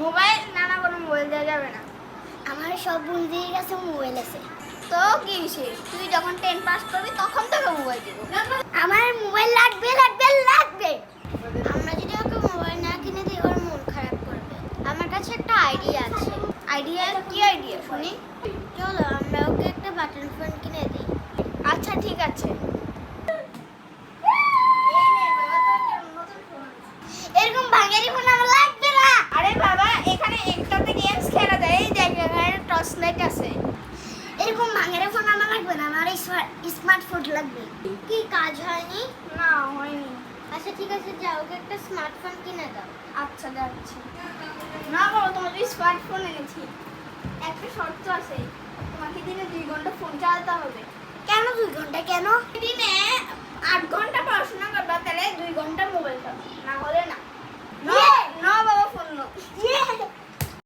Mobile নানা কোনো mobile দেওয়া যাবে না। আমার সব বন্ধুদের কাছে মোবাইল আছে। তো কি সে তুই যখন 10 পাস করবি তখন তোকে মোবাইল দিব। আমার মোবাইল লাগবে। আমরা যদি ওকে মোবাইল না কিনে দিই ওর মন খারাপ করবে। আমার কাছে একটা আইডিয়া আছে। আইডিয়া কি আইডিয়া শুনি? চলো আমরা ওকে একটা বাটন ফোন কিনে দিই। আচ্ছা ঠিক আছে। এরকম ভাঙারি ফোন আমার লাগবে না। আরে বাবা এখানে একটাতে গেমস খেলা যায়। এই দেখ এখানে টর্চ লাইট আছে। এরকম ভাঙারি ফোন আমার লাগবে না, আমার স্মার্টফোন লাগবে। কি কাজ হয়নি? না হয়নি। আচ্ছা ঠিক আছে, যাও ওকে একটা স্মার্টফোন কিনে দাও। আচ্ছা যাচ্ছি। না বাবা তোমার স্মার্টফোন এনেছি, একটা শর্ত আছে, তোমাকে দিনে 2 ঘন্টা ফোন চালাতে হবে। কেন 2 ঘন্টা কেন? দিনে 8 ঘন্টা পড়াশোনা করবা, তাহলে 2 ঘন্টা মোবাইল চালাবে, না হলে না।